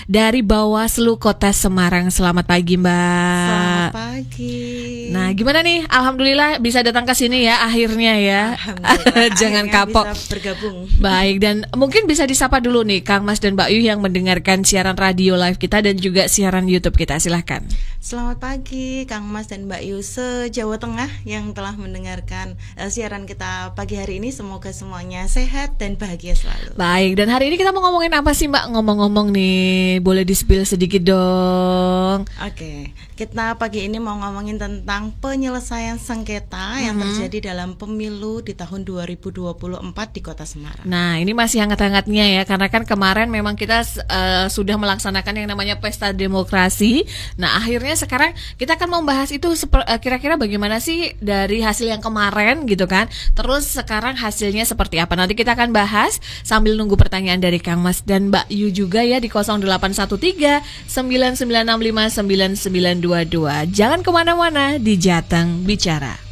dari Bawaslu Kota Semarang. Selamat pagi, Mbak. Selamat pagi. Nah, gimana nih? Alhamdulillah bisa datang ke sini ya akhirnya ya. Jangan kapok. Bisa bergabung. Baik, dan mungkin bisa disapa dulu nih Kang Mas dan Mbak Yu yang mendengarkan siaran radio live kita dan juga siaran YouTube kita. Silahkan. Selamat pagi Kang Mas dan Mbak Yu se-Jawa Tengah yang telah mendengarkan siaran kita pagi hari ini. Semoga semuanya sehat dan bahagia selalu. Baik, dan hari ini kita mau ngomongin apa sih Mbak? Ngomong-ngomong nih, boleh di-spill sedikit dong. Oke, kita pagi ini mau ngomongin tentang penyelesaian sengketa yang terjadi dalam pemilu di tahun 2024 di Kota Semarang. Nah, ini masih hangat-hangatnya ya, karena kan kemarin memang kita sudah melaksanakan yang namanya pesta demokrasi. Nah, akhirnya sekarang kita akan membahas itu kira-kira bagaimana sih dari hasil yang kemarin gitu kan. Terus sekarang hasilnya seperti apa. Nanti kita akan bahas sambil nunggu pertanyaan dari Kang Mas dan Mbak Yu juga ya di 0813 9965 9922. Jangan kemana-mana, di Jateng Bicara.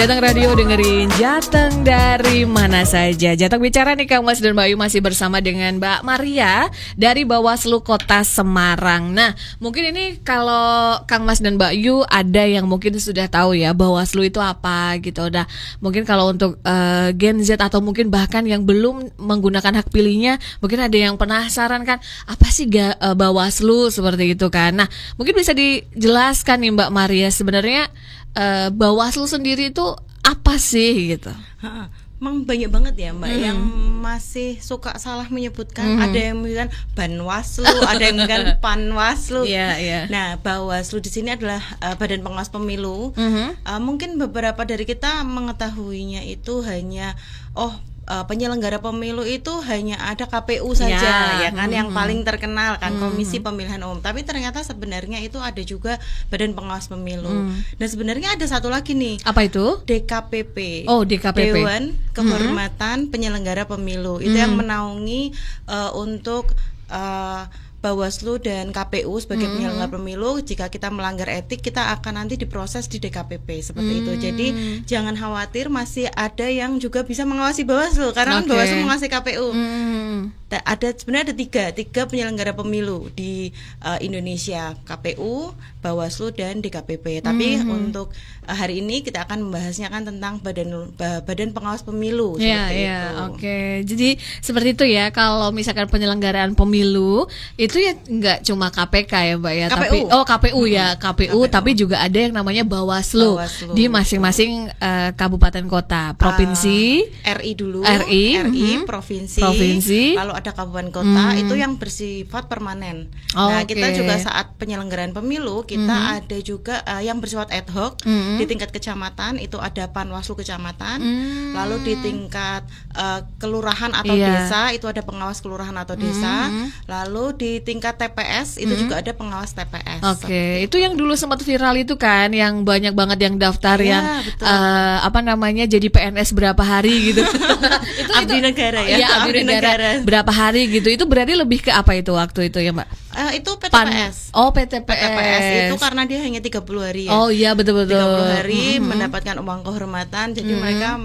Jateng Radio, dengerin Jateng dari mana saja. Jateng bicara nih Kang Mas dan Mbak Ayu, masih bersama dengan Mbak Maria dari Bawaslu Kota Semarang. Nah, mungkin ini kalau Kang Mas dan Mbak Ayu ada yang mungkin sudah tahu ya Bawaslu itu apa gitu. Nah, mungkin kalau untuk Gen Z atau mungkin bahkan yang belum menggunakan hak pilihnya, mungkin ada yang penasaran kan, apa sih Bawaslu seperti itu kan. Nah, mungkin bisa dijelaskan nih Mbak Maria, sebenarnya Bawaslu sendiri itu apa sih gitu? Emang banyak banget ya Mbak yang masih suka salah menyebutkan. Ada yang bilang Banwaslu, ada yang bilang Panwaslu. Nah, Bawaslu di sini adalah Badan Pengawas Pemilu. Mungkin beberapa dari kita mengetahuinya itu hanya penyelenggara pemilu itu hanya ada KPU saja ya kan, yang paling terkenal kan Komisi Pemilihan Umum. Tapi ternyata sebenarnya itu ada juga Badan Pengawas Pemilu. Dan sebenarnya ada satu lagi nih. Apa itu? DKPP. DKPP. Dewan Kehormatan Penyelenggara Pemilu. Itu yang menaungi untuk Bawaslu dan KPU sebagai penyelenggara pemilu. Jika kita melanggar etik, kita akan nanti diproses di DKPP seperti itu. Jadi jangan khawatir, masih ada yang juga bisa mengawasi Bawaslu, karena kan Bawaslu mengawasi KPU. Sebenarnya ada tiga penyelenggara pemilu di Indonesia, KPU, Bawaslu dan DKPP. Tapi untuk hari ini kita akan membahasnya kan tentang Badan Pengawas Pemilu seperti itu. Jadi seperti itu ya. Kalau misalkan penyelenggaraan pemilu itu ya nggak cuma KPK ya Mbak ya, KPU. tapi KPU ya, KPU, tapi juga ada yang namanya Bawaslu di masing-masing kabupaten kota, provinsi, RI dulu, RI, provinsi, lalu ada kabupaten kota, itu yang bersifat permanen. Nah, kita juga saat penyelenggaraan pemilu kita ada juga yang bersifat ad hoc di tingkat kecamatan, itu ada Panwaslu kecamatan, lalu di tingkat kelurahan atau desa itu ada pengawas kelurahan atau desa, lalu di tingkat TPS itu juga ada pengawas TPS. Itu yang dulu sempat viral itu kan, yang banyak banget yang daftar yang jadi PNS berapa hari gitu. itu abdi negara ya. Iya, abdi negara berapa hari gitu. Itu berarti lebih ke apa itu waktu itu ya Mbak? Itu PTPS. PTPS itu karena dia hanya 30 hari ya. Iya, betul-betul. 30 hari mendapatkan uang kehormatan. Jadi mereka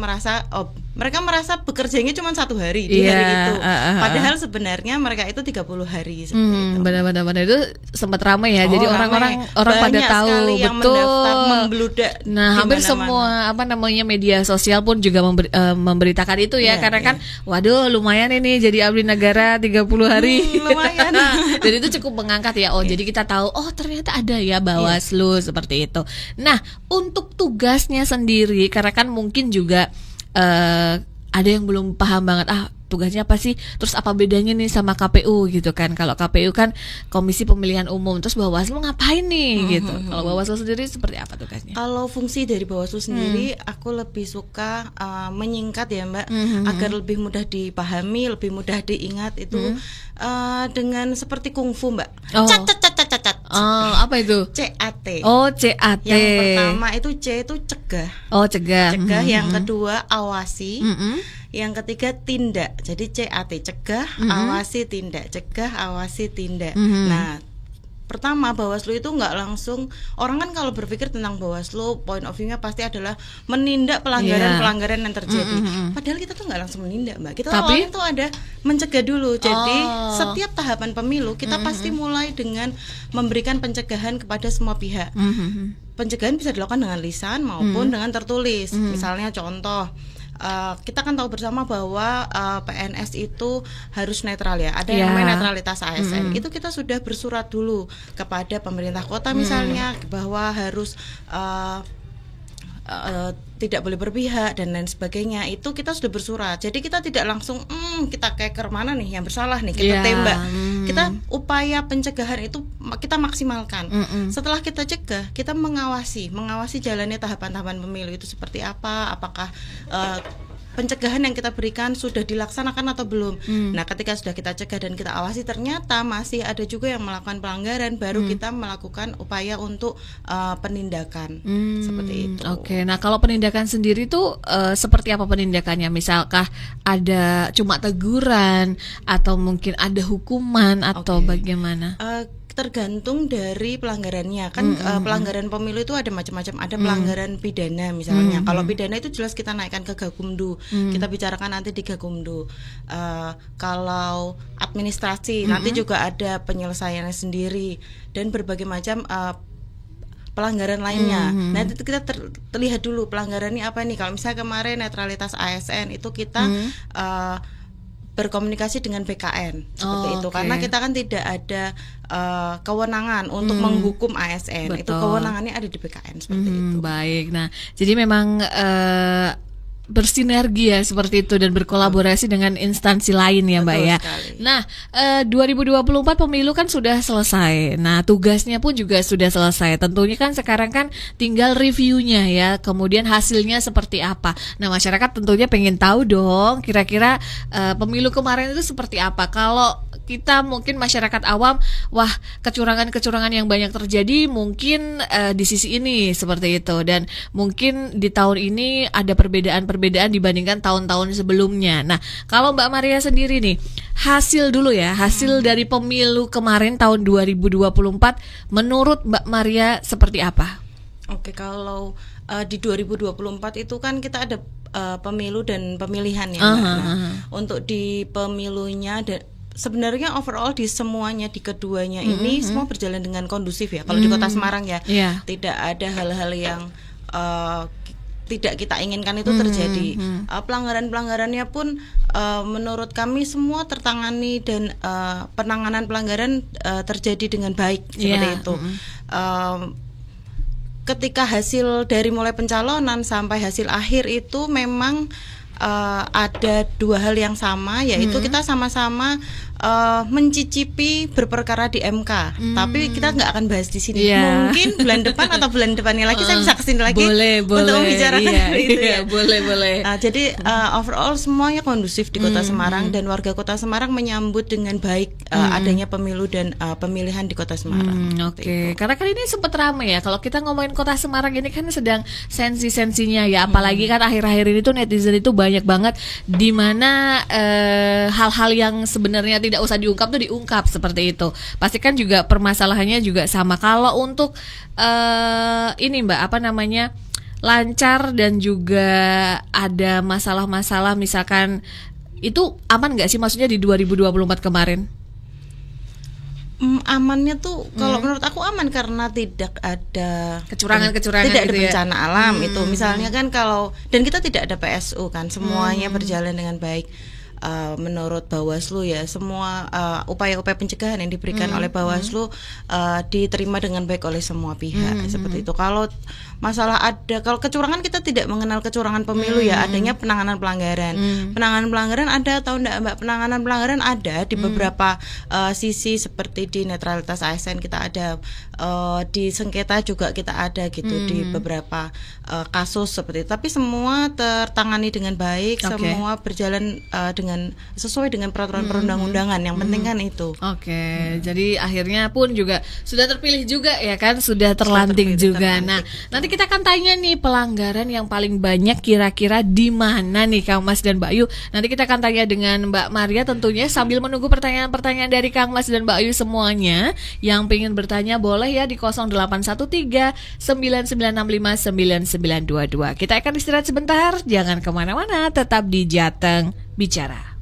merasa bekerjanya cuma 1 hari di hari itu. Padahal sebenarnya mereka itu 30 hari seperti itu. Benar-benar itu sempat ramai ya. Jadi orang pada tahu yang betul. Mendaftar, membludak. Nah, hampir semua media sosial pun juga memberitakan itu ya, karena kan waduh lumayan ini jadi abdi negara 30 hari. Lumayan. Jadi itu cukup mengangkat ya. Jadi kita tahu ternyata ada ya Bawaslu seperti itu. Nah, untuk tugasnya sendiri, karena kan mungkin juga ada yang belum paham banget tugasnya apa sih, terus apa bedanya nih sama KPU gitu kan. Kalau KPU kan Komisi Pemilihan Umum, terus Bawaslu ngapain nih gitu. Kalau Bawaslu sendiri seperti apa tugasnya? Kalau fungsi dari Bawaslu sendiri aku lebih suka menyingkat ya Mbak, agar lebih mudah dipahami, lebih mudah diingat itu dengan seperti kungfu Mbak. Cat. Apa itu? CAT. CAT. Yang pertama itu C itu cegah. Cegah. Yang kedua awasi. Yang ketiga tindak. Jadi CAT, cegah, awasi, tindak. Cegah, awasi, tindak. Nah, pertama Bawaslu itu nggak langsung, orang kan kalau berpikir tentang Bawaslu point of view-nya pasti adalah menindak pelanggaran yang terjadi. Padahal kita tuh nggak langsung menindak Mbak. Kita awalnya tuh ada mencegah dulu. Jadi setiap tahapan pemilu kita pasti mulai dengan memberikan pencegahan kepada semua pihak. Pencegahan bisa dilakukan dengan lisan maupun dengan tertulis. Misalnya contoh, kita kan tahu bersama bahwa PNS itu harus netral ya. Ada yang namanya netralitas ASN. Itu kita sudah bersurat dulu kepada pemerintah kota misalnya bahwa harus tidak boleh berpihak dan lain sebagainya. Itu kita sudah bersurat. Jadi kita tidak langsung kita kayak ke mana nih yang bersalah nih kita tembak. Kita upaya pencegahan itu kita maksimalkan. Setelah kita cegah, kita mengawasi jalannya tahapan-tahapan pemilu itu seperti apa, apakah pencegahan yang kita berikan sudah dilaksanakan atau belum. Nah, ketika sudah kita cegah dan kita awasi ternyata masih ada juga yang melakukan pelanggaran, baru kita melakukan upaya untuk penindakan seperti itu. Nah kalau penindakan sendiri tuh seperti apa penindakannya? Misalkah ada cuma teguran atau mungkin ada hukuman atau bagaimana? tergantung dari pelanggarannya kan. Pelanggaran pemilu itu ada macam-macam, ada pelanggaran pidana misalnya. Kalau pidana itu jelas kita naikkan ke Gakumdu, kita bicarakan nanti di Gakumdu. Kalau administrasi nanti juga ada penyelesaiannya sendiri dan berbagai macam pelanggaran lainnya. Nah itu kita terlihat dulu pelanggarannya apa nih. Kalau misalnya kemarin netralitas ASN itu kita berkomunikasi dengan BKN seperti itu, karena kita kan tidak ada kewenangan untuk menghukum ASN. Betul. Itu kewenangannya ada di BKN seperti itu. Baik, nah jadi memang bersinergi ya seperti itu dan berkolaborasi dengan instansi lain ya Mbak. Betul ya sekali. Nah 2024 pemilu kan sudah selesai. Nah tugasnya pun juga sudah selesai. Tentunya kan sekarang kan tinggal reviewnya ya, kemudian hasilnya seperti apa. Nah masyarakat tentunya pengen tahu dong kira-kira pemilu kemarin itu seperti apa. Kalau kita mungkin masyarakat awam, wah kecurangan-kecurangan yang banyak terjadi mungkin di sisi ini seperti itu, dan mungkin di tahun ini ada perbedaan dibandingkan tahun-tahun sebelumnya. Nah, kalau Mbak Maria sendiri nih, hasil dulu ya, hasil dari pemilu kemarin tahun 2024 menurut Mbak Maria seperti apa? Oke, kalau di 2024 itu kan kita ada pemilu dan pemilihan ya Mbak. Nah, untuk di pemilunya sebenarnya overall di semuanya, di keduanya ini semua berjalan dengan kondusif ya. Kalau di Kota Semarang ya, tidak ada hal-hal yang tidak kita inginkan itu terjadi. Pelanggaran-pelanggarannya pun menurut kami semua tertangani dan penanganan pelanggaran terjadi dengan baik seperti itu. Ketika hasil dari mulai pencalonan sampai hasil akhir itu memang ada dua hal yang sama, yaitu kita sama-sama mencicipi berperkara di MK. Tapi kita nggak akan bahas di sini. Mungkin bulan depan atau bulan depannya lagi saya bisa kesini lagi untuk membicarakan itu ya. Boleh. Jadi overall semuanya kondusif di Kota Semarang, dan warga Kota Semarang menyambut dengan baik adanya pemilu dan pemilihan di Kota Semarang. Oke. Karena kan ini sempat ramai ya. Kalau kita ngomongin Kota Semarang ini kan sedang sensi-sensinya ya. Apalagi kan akhir-akhir ini tuh netizen itu banyak banget di mana hal-hal yang sebenarnya tidak usah diungkap tuh diungkap seperti itu. Pastikan juga permasalahannya juga sama. Kalau untuk ini Mbak, apa namanya, lancar dan juga ada masalah-masalah misalkan, itu aman nggak sih maksudnya di 2024 kemarin? Amannya tuh kalau menurut aku aman karena tidak ada kecurangan-kecurangan, tidak ada gitu bencana alam itu misalnya kan. Kalau dan kita tidak ada PSU kan, semuanya berjalan dengan baik. Menurut Bawaslu ya, semua upaya-upaya pencegahan yang diberikan oleh Bawaslu diterima dengan baik oleh semua pihak seperti itu. Kalau masalah kalau kecurangan, kita tidak mengenal kecurangan pemilu ya, adanya penanganan pelanggaran. Penanganan pelanggaran ada atau enggak Mbak? Penanganan pelanggaran ada di beberapa sisi, seperti di netralitas ASN kita ada, di sengketa juga kita ada gitu, di beberapa kasus seperti itu. Tapi semua tertangani dengan baik, semua berjalan sesuai dengan peraturan perundang-undangan. Yang penting kan itu. Jadi akhirnya pun juga sudah terpilih juga ya kan, sudah terlantik juga. Nah, nanti kita akan tanya nih pelanggaran yang paling banyak kira-kira di mana nih Kang Mas dan Mbak Ayu. Nanti kita akan tanya dengan Mbak Maria tentunya, sambil menunggu pertanyaan-pertanyaan dari Kang Mas dan Mbak Ayu semuanya. Yang pengen bertanya boleh ya di 0813 9965 9922. Kita akan istirahat sebentar, jangan kemana-mana, tetap di Jateng Bicara.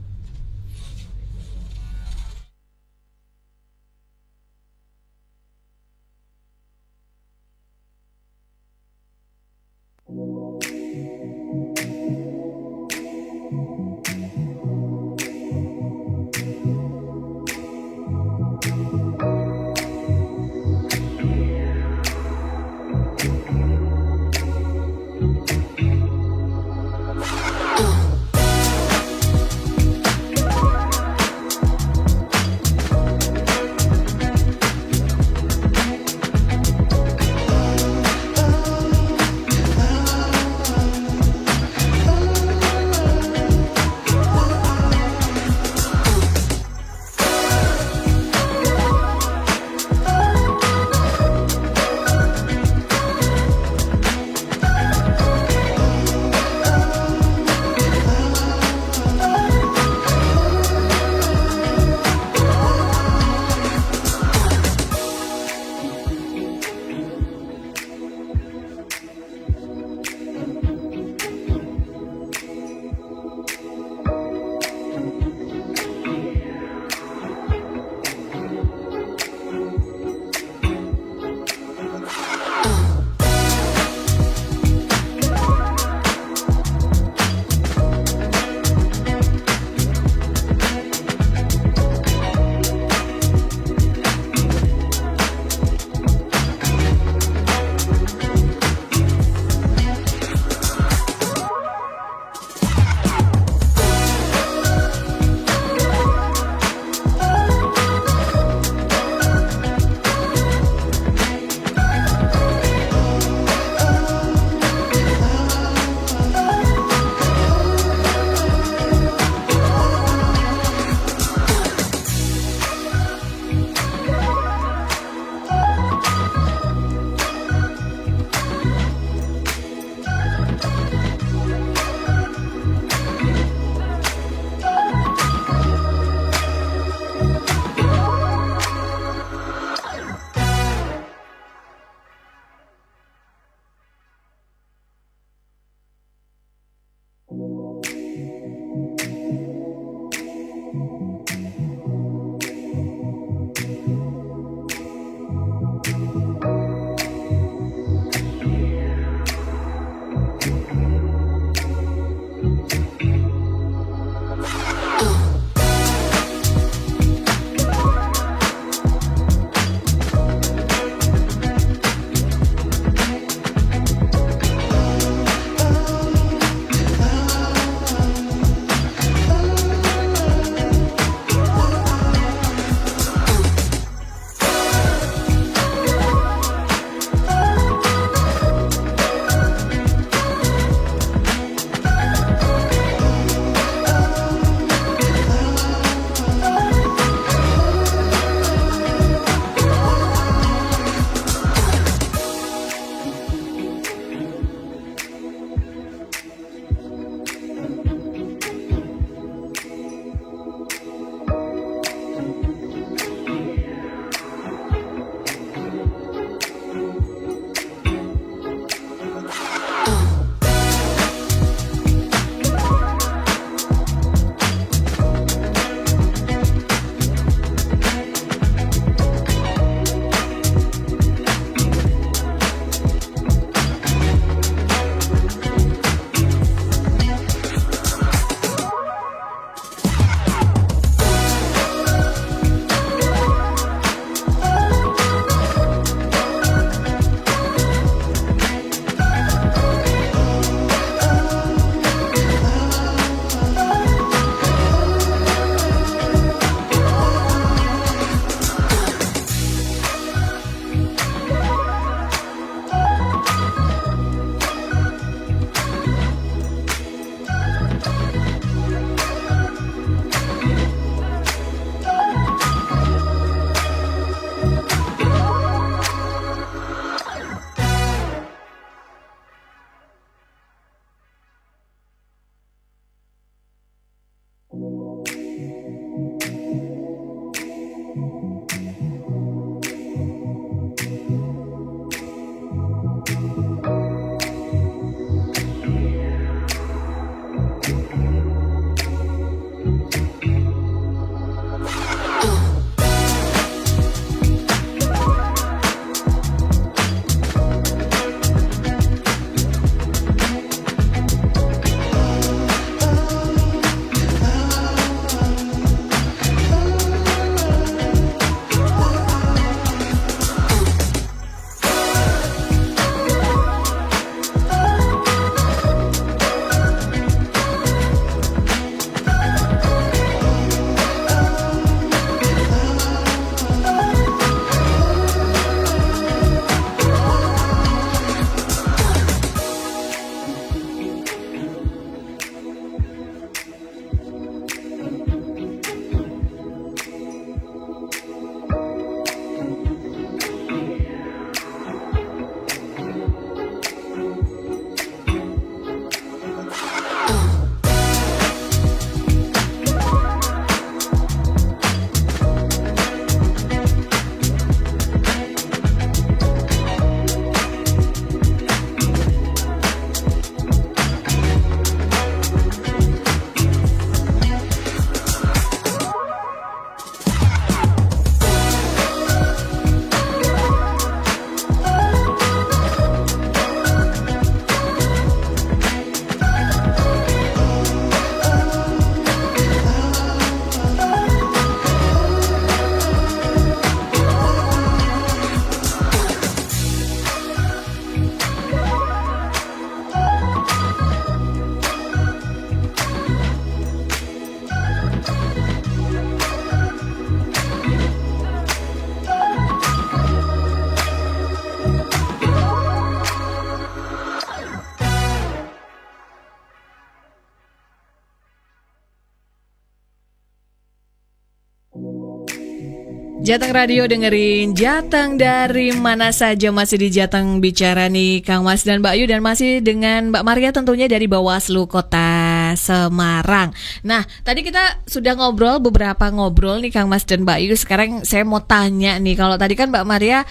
Jateng Radio dengerin Jateng dari mana saja, masih di Jateng bicara nih Kang Mas dan Mbak Ayu, dan masih dengan Mbak Maria tentunya dari Bawaslu Kota Semarang. Nah, tadi kita sudah beberapa ngobrol nih Kang Mas dan Mbak Ayu. Sekarang saya mau tanya nih, kalau tadi kan Mbak Maria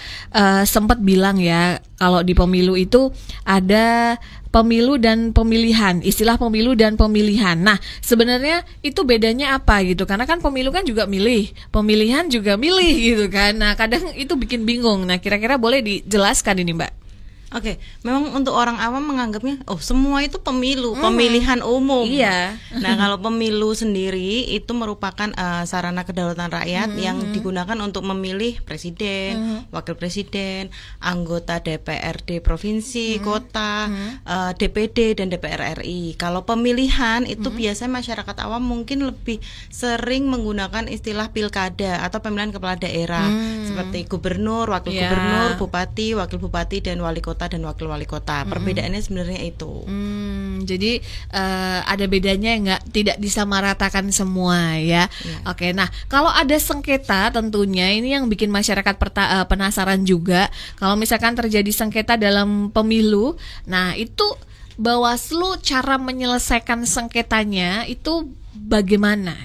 sempat bilang ya, kalau di pemilu itu ada pemilu dan pemilihan, istilah pemilu dan pemilihan. Nah, sebenarnya itu bedanya apa gitu? Karena kan pemilu kan juga milih, pemilihan juga milih gitu kan. Nah, kadang itu bikin bingung. Nah, kira-kira boleh dijelaskan ini, Mbak? Oke, memang untuk orang awam menganggapnya, semua itu pemilu, pemilihan umum. Iya. Nah, kalau pemilu sendiri itu merupakan sarana kedaulatan rakyat yang digunakan untuk memilih presiden, wakil presiden, anggota DPRD provinsi, kota, DPD dan DPR RI. Kalau pemilihan itu biasanya masyarakat awam mungkin lebih sering menggunakan istilah pilkada atau pemilihan kepala daerah seperti gubernur, wakil gubernur, bupati, wakil bupati dan wali kota dan wakil wali kota. Perbedaannya sebenarnya itu. Jadi ada bedanya, tidak disamaratakan semua ya. Oke, nah kalau ada sengketa tentunya ini yang bikin masyarakat penasaran juga. Kalau misalkan terjadi sengketa dalam pemilu, nah itu Bawaslu cara menyelesaikan sengketanya itu bagaimana?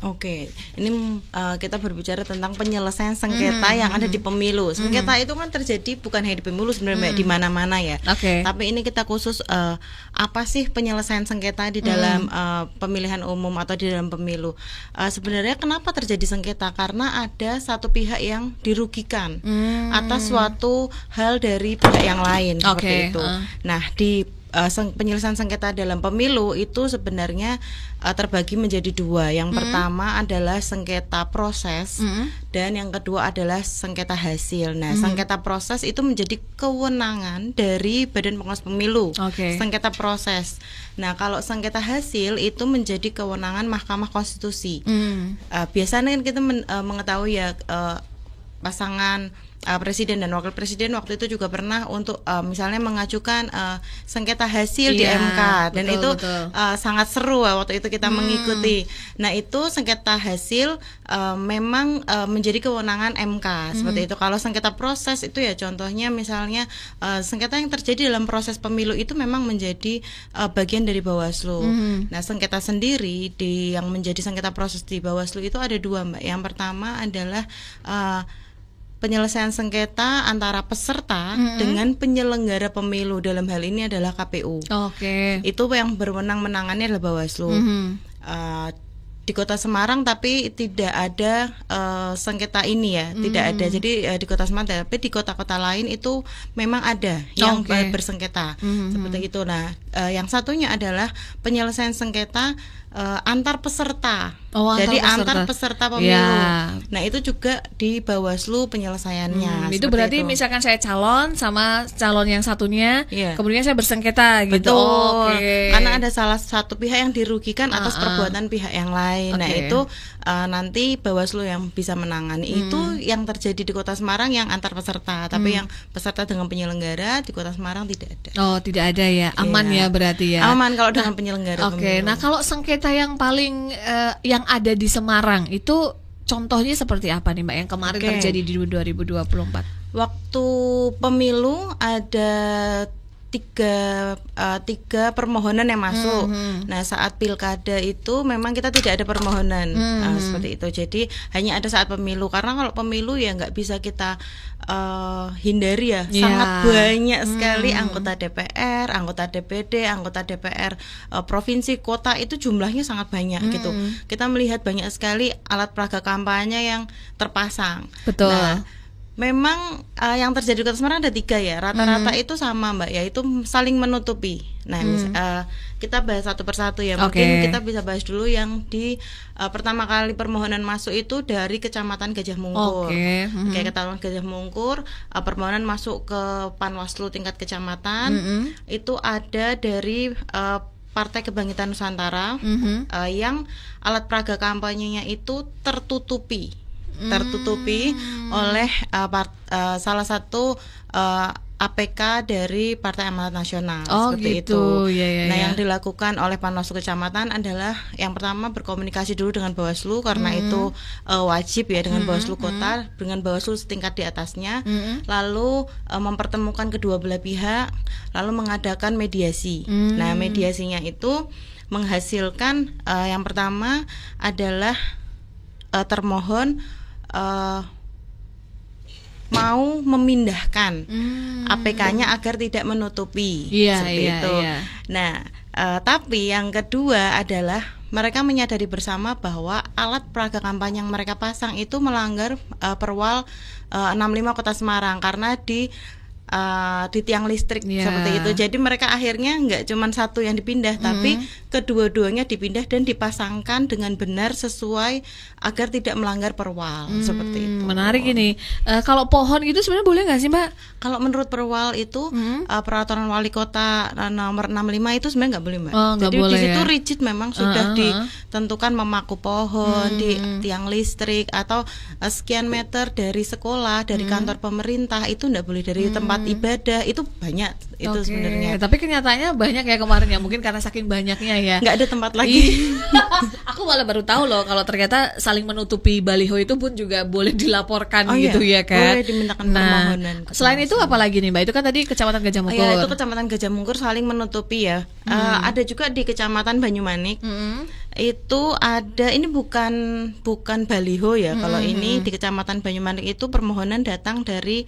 Oke, ini kita berbicara tentang penyelesaian sengketa yang ada di pemilu. Sengketa itu kan terjadi bukan hanya di pemilu sebenarnya, di mana-mana ya. Tapi ini kita khusus apa sih penyelesaian sengketa di dalam pemilihan umum atau di dalam pemilu. Sebenarnya kenapa terjadi sengketa? Karena ada satu pihak yang dirugikan atas suatu hal dari pihak yang lain seperti itu. Nah, di penyelesaian sengketa dalam pemilu itu sebenarnya terbagi menjadi dua. Yang pertama adalah sengketa proses dan yang kedua adalah sengketa hasil. Nah, sengketa proses itu menjadi kewenangan dari Badan Pengawas Pemilu. Sengketa proses. Nah, kalau sengketa hasil itu menjadi kewenangan Mahkamah Konstitusi. Biasanya kan kita mengetahui ya, pasangan presiden dan wakil presiden waktu itu juga pernah untuk misalnya mengajukan sengketa hasil di MK, dan itu sangat seru waktu itu kita mengikuti. Nah, itu sengketa hasil memang menjadi kewenangan MK seperti itu. Kalau sengketa proses itu ya contohnya misalnya sengketa yang terjadi dalam proses pemilu itu memang menjadi bagian dari Bawaslu. Nah, sengketa sendiri yang menjadi sengketa proses di Bawaslu itu ada dua, Mbak. Yang pertama adalah penyelesaian sengketa antara peserta dengan penyelenggara pemilu, dalam hal ini adalah KPU. Itu yang berwenang menangani adalah Bawaslu. Di Kota Semarang tapi tidak ada sengketa ini ya, tidak ada. Jadi di Kota Semarang, tapi di kota-kota lain itu memang ada yang bersengketa seperti itu. Nah, yang satunya adalah penyelesaian sengketa antar peserta. Jadi antar peserta pemilu. Nah, itu juga di Bawaslu penyelesaiannya. Itu berarti misalkan saya calon sama calon yang satunya, kemudian saya bersengketa gitu. Karena ada salah satu pihak yang dirugikan atas perbuatan pihak yang lain. Nah, itu nanti Bawaslu yang bisa menangani. Itu yang terjadi di Kota Semarang yang antar peserta. Tapi yang peserta dengan penyelenggara di Kota Semarang tidak ada. Tidak ada ya. Aman ya berarti ya. Aman kalau dengan penyelenggara pemilu. Nah, kalau sengketa yang paling yang ada di Semarang itu contohnya seperti apa nih, Mbak, yang kemarin terjadi di 2024? Waktu pemilu ada tiga permohonan yang masuk. Nah, saat pilkada itu memang kita tidak ada permohonan seperti itu. Jadi hanya ada saat pemilu, karena kalau pemilu ya nggak bisa kita hindari ya. Sangat banyak sekali anggota DPR, anggota DPD, anggota DPR provinsi, kota, itu jumlahnya sangat banyak gitu. Kita melihat banyak sekali alat peraga kampanye yang terpasang. Nah, memang yang terjadi di Kota Semarang ada 3 ya, rata-rata itu sama, Mbak, yaitu saling menutupi. Nah, kita bahas satu persatu ya. Mungkin kita bisa bahas dulu yang di pertama kali permohonan masuk itu dari Kecamatan Gajah Mungkur. Kecamatan Gajah Mungkur, permohonan masuk ke Panwaslu tingkat kecamatan. Itu ada dari Partai Kebangkitan Nusantara yang alat peraga kampanyenya itu tertutupi oleh salah satu APK dari Partai Amanat Nasional, seperti gitu. itu. Ya, Nah, yang dilakukan oleh Panwaslu Kecamatan adalah yang pertama berkomunikasi dulu dengan Bawaslu karena itu wajib ya, dengan Bawaslu Kota, dengan Bawaslu setingkat di atasnya, lalu mempertemukan kedua belah pihak, lalu mengadakan mediasi. Nah, mediasinya itu menghasilkan yang pertama adalah termohon mau memindahkan APK-nya agar tidak menutupi, seperti itu. Nah, tapi yang kedua adalah mereka menyadari bersama bahwa alat peraga kampanye yang mereka pasang itu melanggar Perwal 65 Kota Semarang karena di tiang listrik seperti itu. Jadi mereka akhirnya nggak cuma satu yang dipindah, tapi kedua-duanya dipindah dan dipasangkan dengan benar sesuai agar tidak melanggar Perwal, seperti itu. Menarik ini. Kalau pohon itu sebenarnya boleh nggak sih, Mbak? Kalau menurut Perwal itu peraturan wali kota nomor 65 itu sebenarnya nggak boleh, Mbak. Jadi boleh, di situ ya? rigid memang sudah ditentukan memaku pohon di tiang listrik atau sekian meter dari sekolah, dari kantor pemerintah, itu nggak boleh, dari tempat ibadah, itu banyak itu sebenarnya. Tapi kenyataannya banyak ya kemarin ya, mungkin karena saking banyaknya ya. Nggak ada tempat lagi. Aku malah baru tahu loh kalau ternyata saling menutupi baliho itu pun juga boleh dilaporkan gitu ya kan. Boleh dimintakan permohonan. Selain itu apa lagi nih, Mbak? Itu kan tadi Kecamatan Gajah Mungkur. Ya, itu Kecamatan Gajah Mungkur saling menutupi ya. Ada juga di Kecamatan Banyumanik. Itu ada, ini bukan baliho ya. Kalau ini di Kecamatan Banyumanik itu permohonan datang dari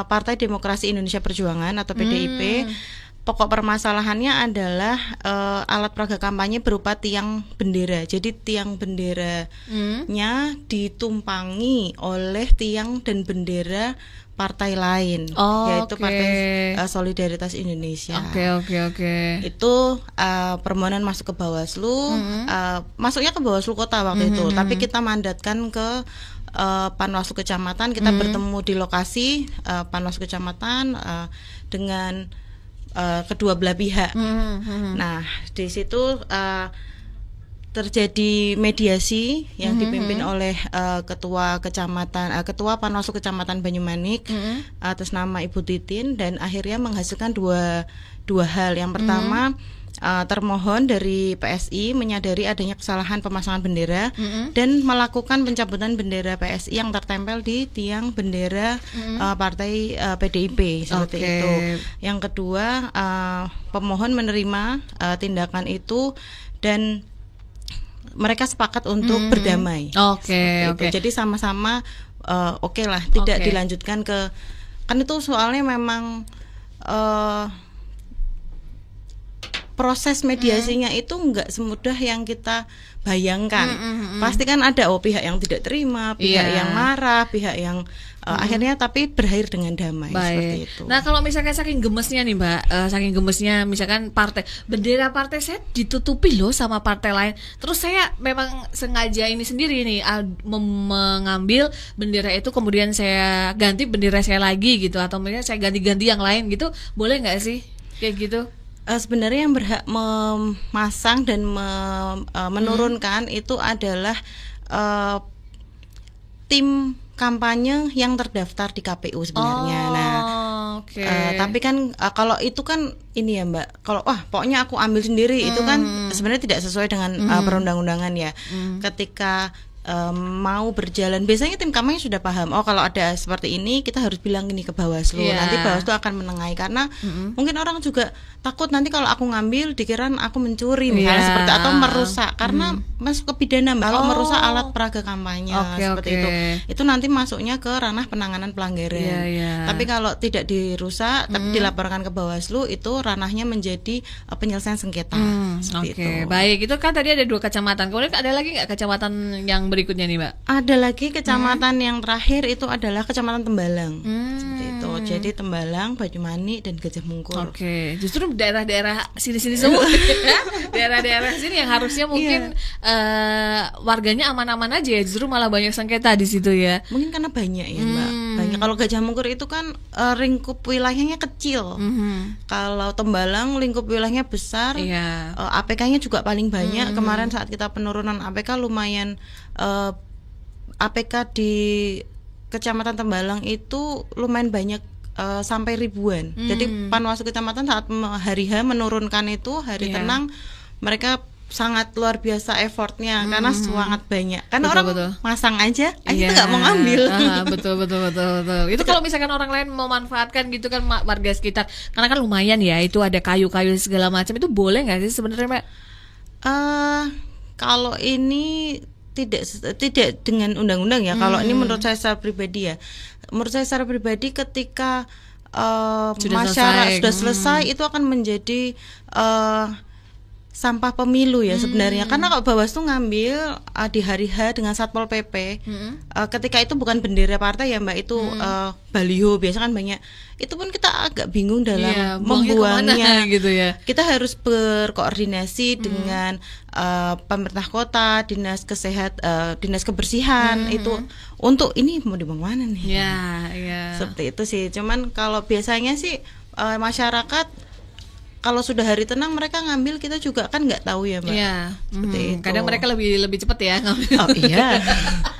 Partai Demokrasi Indonesia Perjuangan atau PDIP. Pokok permasalahannya adalah alat peraga kampanye berupa tiang bendera. Jadi tiang benderanya ditumpangi oleh tiang dan bendera partai lain, yaitu Partai Solidaritas Indonesia. Oke. Itu permohonan masuk ke Bawaslu, masuknya ke Bawaslu Kota waktu itu. Tapi kita mandatkan ke Panwaslu Kecamatan. Kita bertemu di lokasi Panwaslu Kecamatan dengan kedua belah pihak. Nah, di situ terjadi mediasi yang dipimpin oleh ketua Panwaslu Kecamatan Banyumanik atas nama Ibu Titin, dan akhirnya menghasilkan dua hal. Yang pertama, termohon dari PSI menyadari adanya kesalahan pemasangan bendera dan melakukan pencabutan bendera PSI yang tertempel di tiang bendera partai PDIP, seperti itu. Yang kedua, pemohon menerima tindakan itu dan mereka sepakat untuk berdamai. Jadi sama-sama oke lah, tidak dilanjutkan ke, kan itu soalnya memang proses mediasinya itu nggak semudah yang kita bayangkan. Pasti kan ada pihak yang tidak terima, pihak yang marah, pihak yang akhirnya tapi berakhir dengan damai. Seperti itu. Nah, kalau misalkan saking gemesnya nih, Mbak, saking gemesnya misalkan bendera partai saya ditutupi loh sama partai lain. Terus saya memang sengaja ini sendiri nih mengambil bendera itu, kemudian saya ganti bendera saya lagi gitu, atau misalnya saya ganti-ganti yang lain gitu, boleh nggak sih kayak gitu? Sebenarnya yang berhak memasang dan menurunkan itu adalah tim kampanye yang terdaftar di KPU sebenarnya. Tapi kan kalau itu kan ini ya, Mbak, kalau pokoknya aku ambil sendiri, itu kan sebenarnya tidak sesuai dengan perundang-undangan ya. Ketika mau berjalan, biasanya tim kampanye sudah paham, kalau ada seperti ini kita harus bilang ini ke Bawaslu. Nanti Bawaslu akan menengahi, karena mungkin orang juga takut nanti kalau aku ngambil dikira aku mencuri misalnya, seperti atau merusak, karena masuk ke pidana, Mbak, kalau merusak alat peraga kampanye seperti itu nanti masuknya ke ranah penanganan pelanggaran. Tapi kalau tidak dirusak tapi dilaporkan ke Bawaslu, itu ranahnya menjadi penyelesaian sengketa. Itu. Baik, itu kan tadi ada 2 kecamatan. Kemudian ada lagi nggak kecamatan yang berikutnya nih, Mbak? Ada lagi kecamatan yang terakhir itu adalah Kecamatan Tembalang. Seperti itu. Jadi Tembalang, Banyumanik, dan Gajah Mungkur. Justru daerah-daerah sini-sini semua. Daerah-daerah sini yang harusnya mungkin warganya aman-aman aja ya, justru malah banyak sengketa di situ ya. Mungkin karena banyak ya, Mbak. Banyak. Kalau Gajah Mungkur itu kan lingkup wilayahnya kecil. Kalau Tembalang lingkup wilayahnya besar. APK-nya juga paling banyak. Kemarin saat kita penurunan APK lumayan, APK di Kecamatan Tembalang itu lumayan banyak sampai ribuan. Jadi Panwaslu Kecamatan saat hari H menurunkan itu hari tenang, mereka sangat luar biasa effortnya karena sangat banyak. Karena orang masang aja, itu nggak mau ngambil. Betul. Itu kalau misalkan orang lain mau manfaatkan gitu kan warga sekitar, karena kan lumayan ya, itu ada kayu-kayu segala macam, itu boleh nggak sih sebenarnya, Mbak? Kalau ini tidak dengan undang-undang ya. Kalau ini menurut saya secara pribadi ya. Menurut saya secara pribadi ketika masyarakat sudah selesai itu akan menjadi sampah pemilu ya sebenarnya. Karena kalau Bawaslu ngambil di hari H dengan Satpol PP, ketika itu bukan bendera partai ya Mbak, itu baliho biasa kan banyak. Itu pun kita agak bingung dalam membuangnya gitu ya. Kita harus berkoordinasi dengan pemerintah kota, dinas dinas kebersihan itu untuk ini mau dibuang mana nih? Seperti itu sih. Cuman kalau biasanya sih masyarakat kalau sudah hari tenang mereka ngambil, kita juga kan nggak tahu ya Mbak. Seperti itu. Kadang mereka lebih cepat ya ngambil. Oh iya.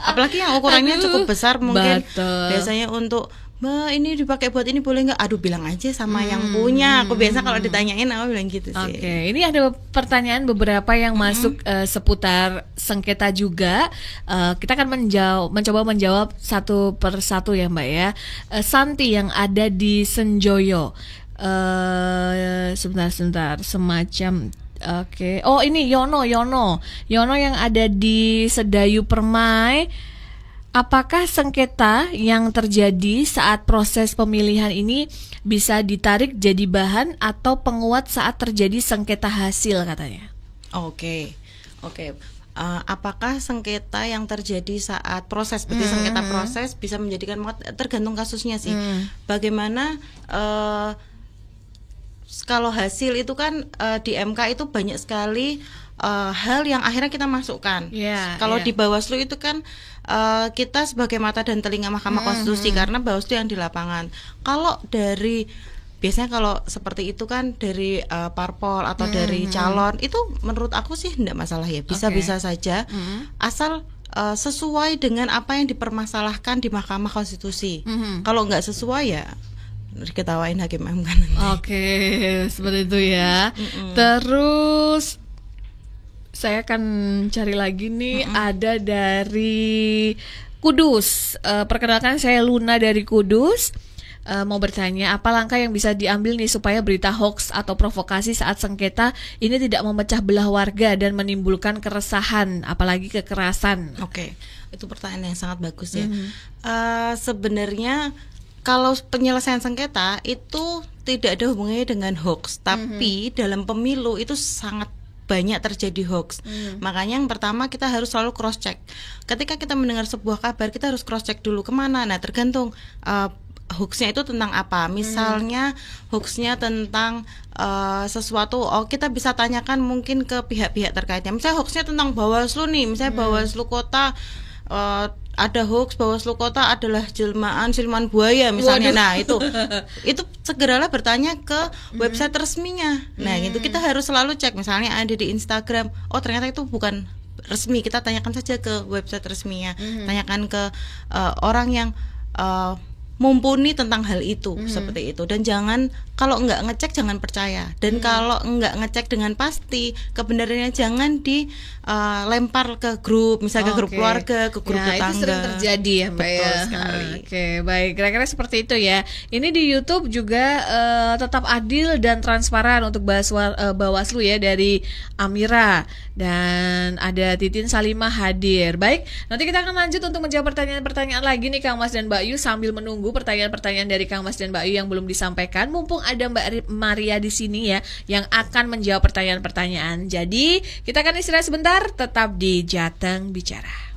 Apalagi yang ukurannya cukup besar mungkin. Biasanya untuk Mbak ini dipakai buat ini boleh nggak? Aduh bilang aja sama yang punya. Aku biasa kalau ditanyain aku bilang gitu sih. Oke, ini ada pertanyaan beberapa yang masuk seputar sengketa juga. Kita akan mencoba menjawab satu persatu ya Mbak ya. Santi yang ada di Senjoyo. Sebentar semacam oh ini Yono yang ada di Sedayu Permai. Apakah sengketa yang terjadi saat proses pemilihan ini bisa ditarik jadi bahan atau penguat saat terjadi sengketa hasil katanya? Oke. Apakah sengketa yang terjadi saat proses, berarti sengketa proses bisa menjadikan tergantung kasusnya sih. Bagaimana kalau hasil itu kan di MK itu banyak sekali hal yang akhirnya kita masukkan. Kalau di Bawaslu itu kan kita sebagai mata dan telinga Mahkamah Konstitusi karena Bawaslu yang di lapangan. Kalau dari biasanya kalau seperti itu kan dari parpol atau dari calon, itu menurut aku sih tidak masalah ya, bisa-bisa saja asal sesuai dengan apa yang dipermasalahkan di Mahkamah Konstitusi. Kalau nggak sesuai ya diketawain hakim MK nanti. Oke, seperti itu ya. Terus saya akan cari lagi nih, ada dari Kudus. Perkenalkan saya Luna dari Kudus. Mau bertanya, apa langkah yang bisa diambil nih supaya berita hoax atau provokasi saat sengketa ini tidak memecah belah warga dan menimbulkan keresahan, apalagi kekerasan? Oke, itu pertanyaan yang sangat bagus ya. Sebenarnya kalau penyelesaian sengketa itu tidak ada hubungannya dengan hoax, tapi dalam pemilu itu sangat banyak terjadi hoax. Makanya yang pertama kita harus selalu cross check. Ketika kita mendengar sebuah kabar, kita harus cross check dulu kemana. Nah tergantung hoaxnya itu tentang apa. Misalnya hoaxnya tentang sesuatu, kita bisa tanyakan mungkin ke pihak-pihak terkaitnya. Misalnya hoaxnya tentang Bawaslu nih, misalnya Bawaslu Kota ada hoax Bawaslu Kota adalah jelmaan siluman buaya misalnya. Nah itu segeralah bertanya ke website resminya. Nah itu kita harus selalu cek. Misalnya ada di Instagram, ternyata itu bukan resmi, kita tanyakan saja ke website resminya. Tanyakan ke orang yang mumpuni tentang hal itu, seperti itu. Dan jangan, kalau nggak ngecek jangan percaya. Dan kalau nggak ngecek dengan pasti kebenarannya, jangan dilempar ke grup, misalnya ke grup keluarga, ke grup tetangga. Itu sering terjadi ya Mbak. Betul sekali. Oke, baik, kira-kira seperti itu ya. Ini di YouTube juga tetap adil dan transparan untuk Bawaslu ya, dari Amira, dan ada Titin Salimah hadir. Baik, nanti kita akan lanjut untuk menjawab pertanyaan-pertanyaan lagi nih Kang Mas dan Mbak Yu, sambil menunggu pertanyaan-pertanyaan dari Kang Mas dan Mbak Yu yang belum disampaikan. Mumpung ada Mbak Maria di sini ya, yang akan menjawab pertanyaan-pertanyaan. Jadi kita akan istirahat sebentar, tetap di Jateng Bicara.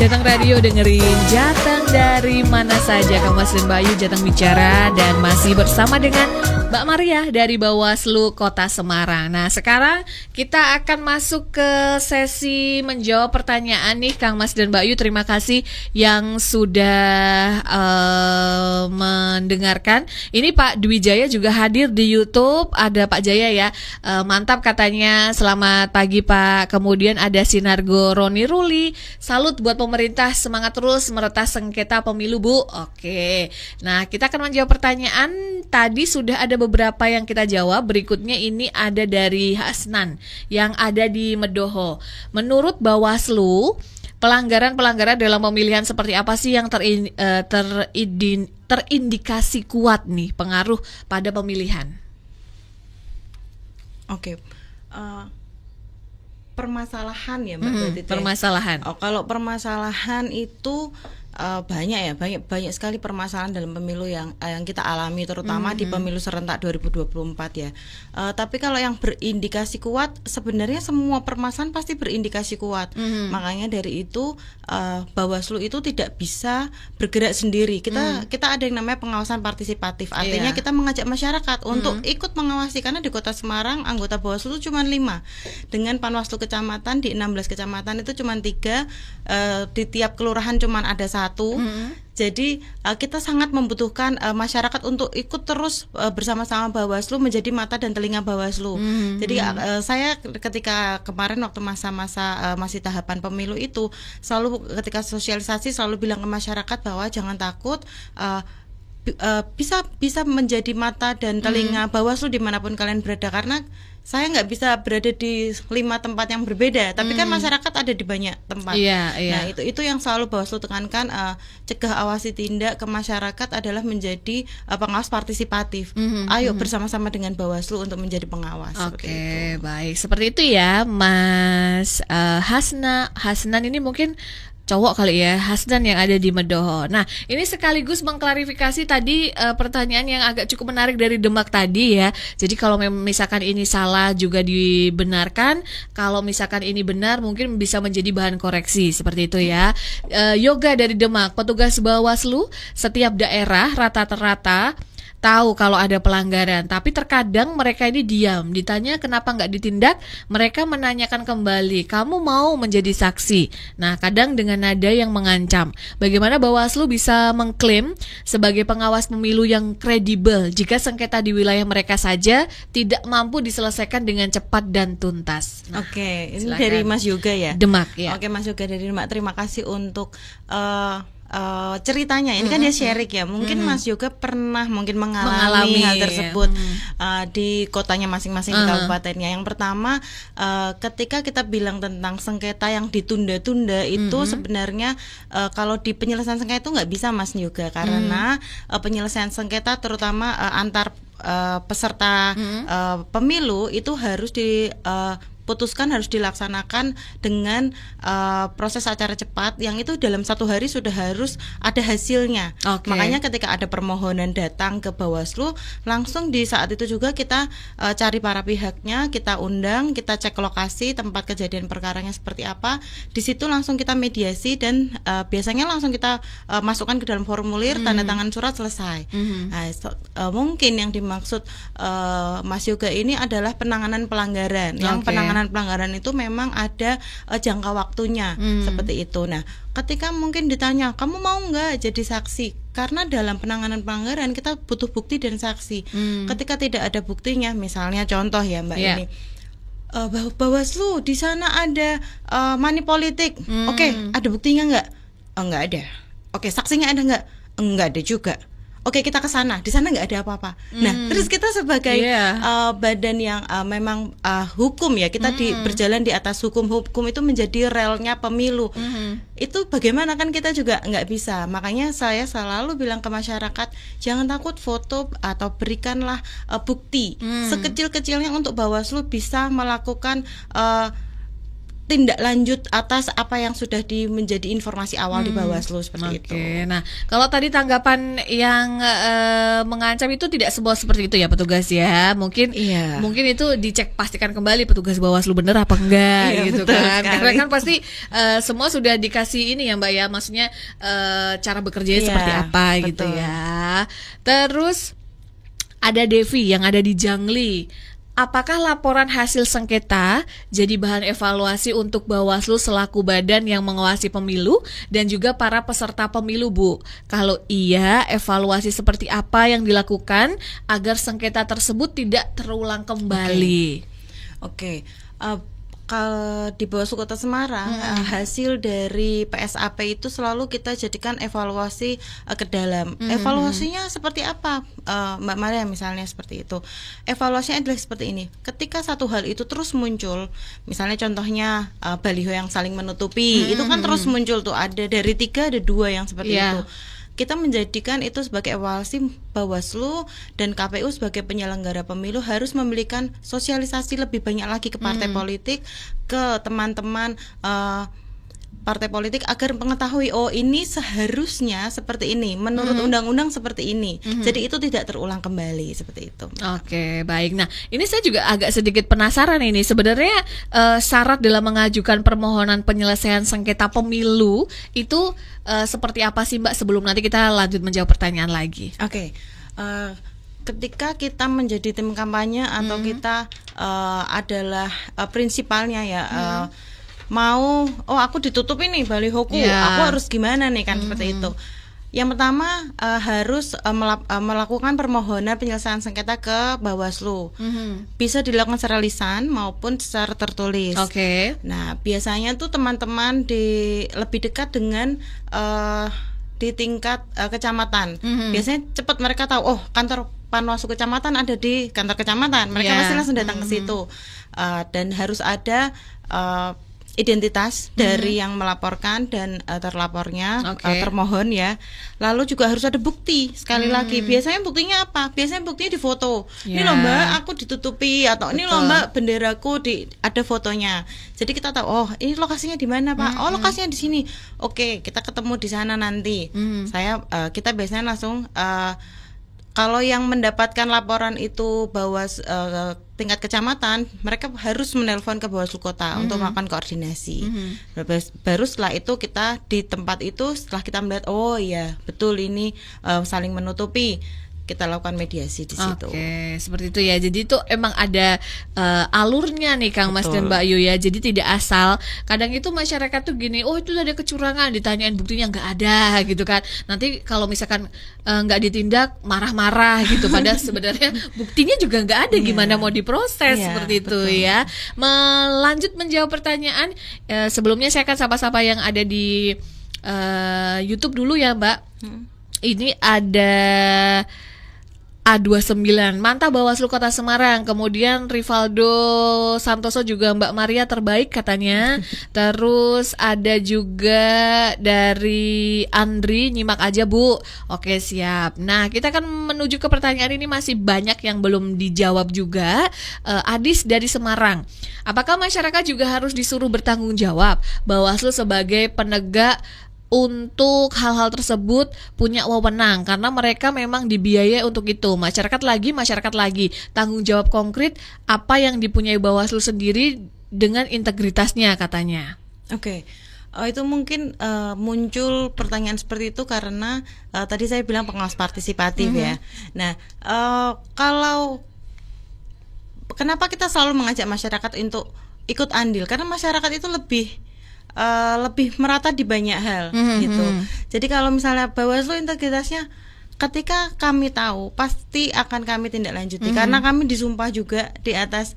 Jateng Radio, dengerin Jateng dari mana saja. Kang Mas dan Bayu Jateng bicara, dan masih bersama dengan Mbak Maria dari Bawaslu Kota Semarang. Nah, sekarang kita akan masuk ke sesi menjawab pertanyaan nih, Kang Mas dan Bayu. Terima kasih yang sudah mendengarkan. Ini Pak Dwi Jaya juga hadir di YouTube. Ada Pak Jaya ya, mantap katanya. Selamat pagi Pak. Kemudian ada Sinargo Roni Ruli. Salut buat pemerintah, semangat terus meretas sengketa pemilu Bu. Oke. Nah, kita akan menjawab pertanyaan. Tadi sudah ada beberapa yang kita jawab. Berikutnya ini ada dari Hasnan yang ada di Medoho. Menurut Bawaslu, pelanggaran-pelanggaran dalam pemilihan seperti apa sih yang terindikasi kuat nih pengaruh pada pemilihan? Oke. Permasalahan ya Mbak. Permasalahan. Kalau permasalahan itu banyak sekali permasalahan dalam pemilu yang kita alami, terutama di pemilu serentak 2024 ya. Tapi kalau yang berindikasi kuat, sebenarnya semua permasalahan pasti berindikasi kuat. Makanya dari itu Bawaslu itu tidak bisa bergerak sendiri. Kita ada yang namanya pengawasan partisipatif. Artinya kita mengajak masyarakat untuk ikut mengawasi, karena di Kota Semarang anggota Bawaslu itu cuma 5. Dengan Panwaslu kecamatan di 16 kecamatan itu cuma 3, di tiap kelurahan cuma ada 1. Jadi kita sangat membutuhkan masyarakat untuk ikut terus bersama-sama Bawaslu, menjadi mata dan telinga Bawaslu. Jadi saya ketika kemarin waktu masa-masa masih tahapan pemilu itu, selalu ketika sosialisasi selalu bilang ke masyarakat bahwa jangan takut, bisa menjadi mata dan telinga Bawaslu dimanapun kalian berada, karena saya nggak bisa berada di 5 tempat yang berbeda, tapi kan masyarakat ada di banyak tempat. Nah itu yang selalu Bawaslu tekankan, cegah awasi tindak ke masyarakat adalah menjadi pengawas partisipatif. Ayo bersama-sama dengan Bawaslu untuk menjadi pengawas. Oke, baik, seperti itu ya Mas Hasnan ini mungkin cowok kali ya, Hasdan yang ada di Medoho. Nah, ini sekaligus mengklarifikasi tadi pertanyaan yang agak cukup menarik dari Demak tadi ya. Jadi kalau misalkan ini salah juga dibenarkan, kalau misalkan ini benar mungkin bisa menjadi bahan koreksi, seperti itu ya. Yoga dari Demak, petugas Bawaslu setiap daerah rata-rata tahu kalau ada pelanggaran, tapi terkadang mereka ini diam. Ditanya kenapa nggak ditindak, mereka menanyakan kembali, kamu mau menjadi saksi? Nah, kadang dengan nada yang mengancam. Bagaimana Bawaslu bisa mengklaim sebagai pengawas pemilu yang kredibel jika sengketa di wilayah mereka saja tidak mampu diselesaikan dengan cepat dan tuntas? Nah, Oke, ini dari Mas Yoga ya? Demak ya. Oke, Mas Yoga dari Demak, terima kasih untuk ceritanya. Ini kan dia sharing ya. Mungkin Mas Yoga pernah mengalami hal tersebut di kotanya masing-masing, di kabupatennya. Yang pertama, ketika kita bilang tentang sengketa yang ditunda-tunda itu sebenarnya kalau di penyelesaian sengketa itu nggak bisa Mas Yoga, karena penyelesaian sengketa terutama antar peserta pemilu itu harus putuskan, harus dilaksanakan dengan proses acara cepat yang itu dalam 1 hari sudah harus ada hasilnya. Makanya ketika ada permohonan datang ke Bawaslu, langsung di saat itu juga kita cari para pihaknya, kita undang, kita cek lokasi tempat kejadian perkaranya seperti apa. Di situ langsung kita mediasi dan biasanya langsung kita masukkan ke dalam formulir, tanda tangan surat, selesai. Nah, mungkin yang dimaksud Mas Yoga ini adalah penanganan pelanggaran. Yang pelanggaran itu memang ada jangka waktunya, seperti itu. Nah, ketika mungkin ditanya, kamu mau nggak jadi saksi? Karena dalam penanganan pelanggaran kita butuh bukti dan saksi. Ketika tidak ada buktinya, misalnya contoh ya Mbak ini, Bawaslu di sana ada money politik. Oke, ada buktinya nggak? Nggak ada. Oke, saksinya ada nggak? Nggak ada juga. Oke, kita ke sana. Di sana nggak ada apa-apa. Nah, terus kita sebagai badan yang memang hukum ya, kita berjalan di atas hukum. Hukum itu menjadi relnya pemilu. Itu bagaimana, kan kita juga nggak bisa. Makanya saya selalu bilang ke masyarakat, jangan takut foto atau berikanlah bukti sekecil-kecilnya untuk Bawaslu bisa melakukan tindak lanjut atas apa yang sudah menjadi informasi awal di Bawaslu seperti itu. Nah, kalau tadi tanggapan yang mengancam itu tidak semua seperti itu ya petugas ya. Mungkin itu dicek pastikan kembali petugas Bawaslu bener apa enggak gitu kan. Karena kan pasti semua sudah dikasih ini ya Mbak ya. Maksudnya cara bekerjanya seperti apa gitu ya. Terus ada Devi yang ada di Jangli. Apakah laporan hasil sengketa jadi bahan evaluasi untuk Bawaslu selaku badan yang mengawasi pemilu dan juga para peserta pemilu, Bu? Kalau iya, evaluasi seperti apa yang dilakukan agar sengketa tersebut tidak terulang kembali? Oke. Kalau di Bawaslu Kota Semarang, hasil dari PSAP itu selalu kita jadikan evaluasi ke dalam. Evaluasinya seperti apa, Mbak Maria misalnya seperti itu. Evaluasinya adalah seperti ini. Ketika satu hal itu terus muncul, misalnya contohnya baliho yang saling menutupi, itu kan terus muncul tuh, ada dari 3 ada 2 yang seperti itu. Kita menjadikan itu sebagai evaluasi. Bawaslu dan KPU sebagai penyelenggara pemilu harus memberikan sosialisasi lebih banyak lagi ke partai politik, ke teman-teman partai politik agar mengetahui ini seharusnya seperti ini menurut undang-undang seperti ini. Jadi itu tidak terulang kembali seperti itu. Oke, baik. Nah, ini saya juga agak sedikit penasaran ini. Sebenarnya syarat dalam mengajukan permohonan penyelesaian sengketa pemilu itu seperti apa sih Mbak, sebelum nanti kita lanjut menjawab pertanyaan lagi. Oke. Ketika kita menjadi tim kampanye atau kita adalah prinsipalnya ya, mau aku ditutup ini balihoku, aku harus gimana nih kan, seperti itu. Yang pertama harus melakukan permohonan penyelesaian sengketa ke Bawaslu. Bisa dilakukan secara lisan maupun secara tertulis. Nah, biasanya tuh teman-teman lebih dekat dengan di tingkat kecamatan. Biasanya cepat mereka tahu, kantor Panwaslu kecamatan ada di kantor kecamatan. Mereka pasti langsung datang ke situ. Dan harus ada identitas dari yang melaporkan dan terlapornya, termohon ya. Lalu juga harus ada bukti. Sekali lagi, biasanya buktinya apa? Biasanya buktinya di foto. Ini loh Mbak, aku ditutupi, atau ini loh Mbak, benderaku ada fotonya. Jadi kita tahu, ini lokasinya di mana Pak? Lokasinya di sini. Oke, kita ketemu di sana nanti. Kita biasanya langsung kalau yang mendapatkan laporan itu tingkat kecamatan, mereka harus menelpon ke Bawaslu Kota untuk melakukan koordinasi. Baru setelah itu kita di tempat itu, setelah kita melihat betul ini saling menutupi, kita lakukan mediasi di situ. Oke, seperti itu ya. Jadi itu emang ada alurnya nih Kang Mas dan Mbak Yu ya. Jadi tidak asal. Kadang itu masyarakat tuh gini, itu ada kecurangan, ditanyain buktinya nggak ada gitu kan. Nanti kalau misalkan nggak ditindak marah-marah gitu. Padahal sebenarnya buktinya juga nggak ada. Gimana mau diproses seperti itu ya. Melanjut menjawab pertanyaan. Sebelumnya saya akan sapa-sapa yang ada di YouTube dulu ya Mbak. Ini ada A29 Manta Bawaslu Kota Semarang, kemudian Rivaldo Santoso juga Mbak Maria terbaik katanya. Terus ada juga dari Andri, nyimak aja Bu. Oke siap. Nah kita akan menuju ke pertanyaan ini, masih banyak yang belum dijawab juga. Adis dari Semarang, apakah masyarakat juga harus disuruh bertanggung jawab? Bawaslu sebagai penegak untuk hal-hal tersebut punya wewenang karena mereka memang dibiayai untuk itu. Masyarakat lagi tanggung jawab konkret apa yang dipunyai Bawaslu sendiri dengan integritasnya katanya. Itu mungkin muncul pertanyaan seperti itu karena tadi saya bilang pengawas partisipatif ya. Nah, kenapa kita selalu mengajak masyarakat untuk ikut andil? Karena masyarakat itu lebih merata di banyak hal gitu. Jadi kalau misalnya Bawaslu integritasnya, ketika kami tahu pasti akan kami tindak lanjuti karena kami disumpah juga di atas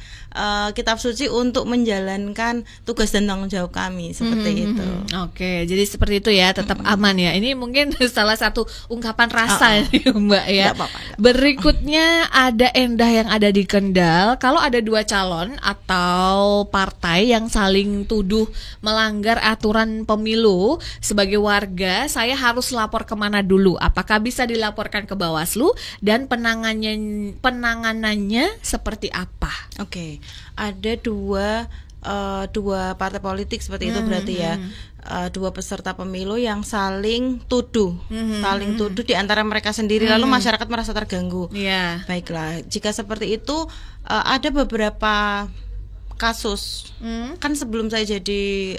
kitab suci untuk menjalankan tugas dan tanggung jawab kami seperti itu. Oke, jadi seperti itu ya, tetap aman ya. Ini mungkin salah satu ungkapan rasa Mbak ya. Gak apa-apa. Berikutnya ada Endah yang ada di Kendal. Kalau ada 2 calon atau partai yang saling tuduh melanggar aturan pemilu, sebagai warga saya harus lapor kemana dulu? Apakah bisa dilaporkan ke Bawaslu dan penanganannya seperti apa? Ada 2 dua partai politik seperti itu berarti ya, dua peserta pemilu yang saling tuduh di antara mereka sendiri, lalu masyarakat merasa terganggu. Baiklah, jika seperti itu ada beberapa kasus. Kan sebelum saya jadi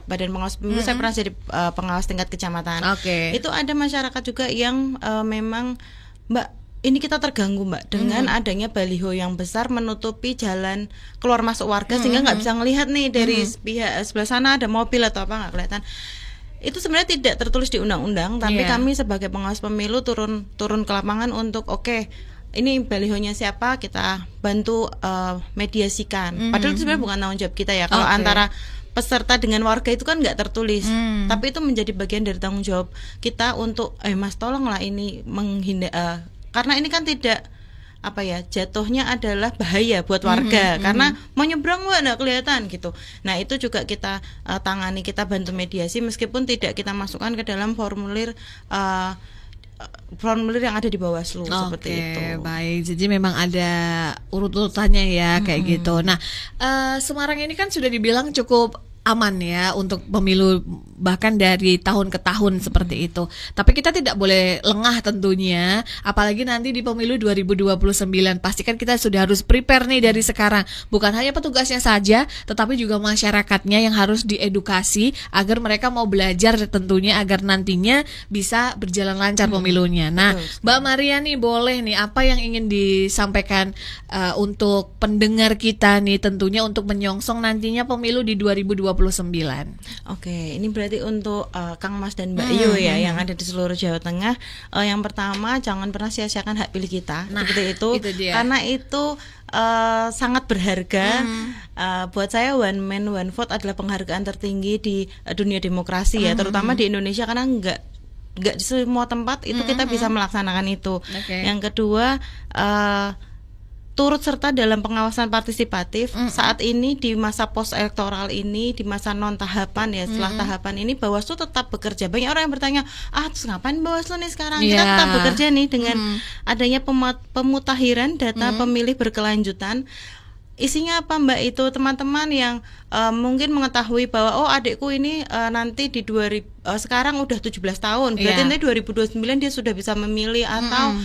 badan pengawas pemilu, saya pernah jadi pengawas tingkat kecamatan. Itu ada masyarakat juga yang memang, Mbak, ini kita terganggu, Mbak, dengan adanya baliho yang besar menutupi jalan keluar masuk warga, sehingga nggak bisa ngelihat nih dari pihak sebelah sana ada mobil atau apa, nggak kelihatan. Itu sebenarnya tidak tertulis di undang-undang, tapi kami sebagai pengawas pemilu turun ke lapangan untuk ini balihonya siapa, kita bantu mediasikan. Padahal itu sebenarnya bukan tanggung jawab kita ya. Kalau antara peserta dengan warga itu kan nggak tertulis, tapi itu menjadi bagian dari tanggung jawab kita untuk Mas tolonglah ini menghindar, karena ini kan tidak jatuhnya adalah bahaya buat warga, karena mau nyebrang nggak kelihatan gitu. Nah itu juga kita tangani, kita bantu mediasi meskipun tidak kita masukkan ke dalam formulir yang ada di Bawaslu seperti itu. Baik, jadi memang ada urut-urutannya ya kayak gitu. Nah, Semarang ini kan sudah dibilang cukup aman ya untuk pemilu, bahkan dari tahun ke tahun seperti itu. Tapi kita tidak boleh lengah tentunya, apalagi nanti di pemilu 2029. Pastikan kita sudah harus prepare nih dari sekarang. Bukan hanya petugasnya saja, tetapi juga masyarakatnya yang harus diedukasi agar mereka mau belajar tentunya, agar nantinya bisa berjalan lancar pemilunya. Nah, Mbak Maria nih, boleh nih apa yang ingin disampaikan untuk pendengar kita nih, tentunya untuk menyongsong nantinya pemilu di 2029. Ini berarti untuk Kang Mas dan Mbak Yu ya, yang ada di seluruh Jawa Tengah. Yang pertama, jangan pernah sia-siakan hak pilih kita. Seperti itu karena itu sangat berharga. Buat saya one man one vote adalah penghargaan tertinggi di dunia demokrasi ya, terutama di Indonesia, karena nggak di semua tempat itu kita bisa melaksanakan itu. Yang kedua, turut serta dalam pengawasan partisipatif. Saat ini di masa post elektoral ini, di masa non tahapan ya, setelah tahapan ini Bawaslu tetap bekerja. Banyak orang yang bertanya, terus ngapain Bawaslu nih sekarang? Kita tetap bekerja nih dengan adanya pemutakhiran data pemilih berkelanjutan. Isinya apa, Mbak? Itu teman-teman yang mungkin mengetahui bahwa adikku ini nanti di sekarang udah 17 tahun, berarti nanti 2029 dia sudah bisa memilih, atau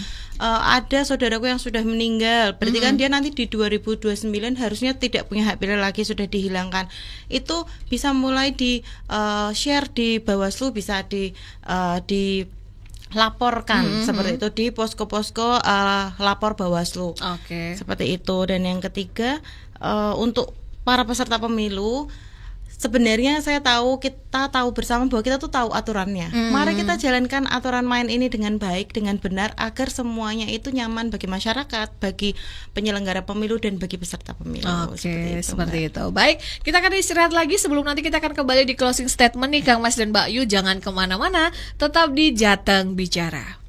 ada saudaraku yang sudah meninggal, berarti kan dia nanti di 2029 harusnya tidak punya hak pilih lagi, sudah dihilangkan. Itu bisa mulai di share di Bawaslu, bisa laporkan seperti itu di posko-posko lapor Bawaslu. Seperti itu. Dan yang ketiga, untuk para peserta pemilu, sebenarnya kita tahu bersama bahwa kita tuh tahu aturannya. Mari kita jalankan aturan main ini dengan baik, dengan benar, agar semuanya itu nyaman bagi masyarakat, bagi penyelenggara pemilu, dan bagi peserta pemilu. Seperti itu. Baik, kita akan istirahat lagi. Sebelum nanti kita akan kembali di closing statement nih, Kang Mas dan Mbak Yu. Jangan kemana-mana, tetap di Jateng Bicara.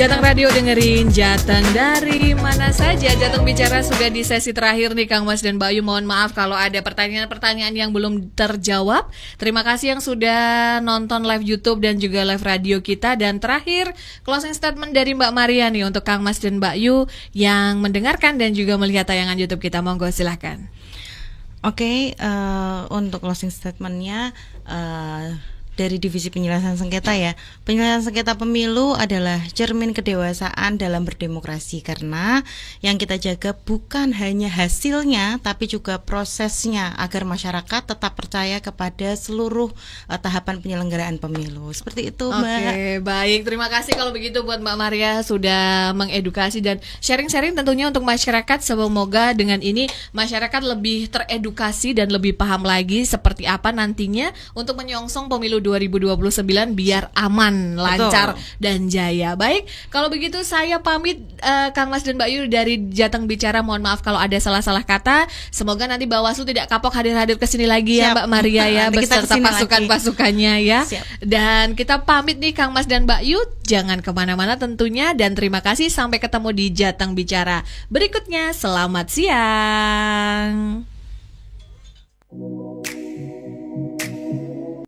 Jateng Radio dengerin Jateng dari mana saja. Jateng Bicara sudah di sesi terakhir nih Kang Mas dan Mbak Ayu. Mohon maaf kalau ada pertanyaan-pertanyaan yang belum terjawab. Terima kasih yang sudah nonton live YouTube dan juga live radio kita. Dan terakhir closing statement dari Mbak Maria nih untuk Kang Mas dan Mbak Ayu yang mendengarkan dan juga melihat tayangan YouTube kita. Monggo silahkan. Oke, untuk closing statementnya dari Divisi Penyelesaian Sengketa ya. Penyelesaian sengketa pemilu adalah cermin kedewasaan dalam berdemokrasi, karena yang kita jaga bukan hanya hasilnya tapi juga prosesnya agar masyarakat tetap percaya kepada seluruh tahapan penyelenggaraan pemilu. Seperti itu, Mbak. Oke, baik. Terima kasih kalau begitu buat Mbak Maria sudah mengedukasi dan sharing-sharing tentunya untuk masyarakat. Semoga dengan ini masyarakat lebih teredukasi dan lebih paham lagi seperti apa nantinya untuk menyongsong pemilu 2029 biar aman, lancar, dan jaya. Baik, kalau begitu saya pamit Kang Mas dan Mbak Yu dari Jateng Bicara. Mohon maaf kalau ada salah-salah kata. Semoga nanti Bawaslu tidak kapok hadir-hadir ke sini lagi. Siap. Ya Mbak Maria ya, beserta pasukan-pasukannya ya. Siap. Dan kita pamit nih Kang Mas dan Mbak Yu. Jangan kemana-mana tentunya, dan terima kasih, sampai ketemu di Jateng Bicara berikutnya. Selamat siang.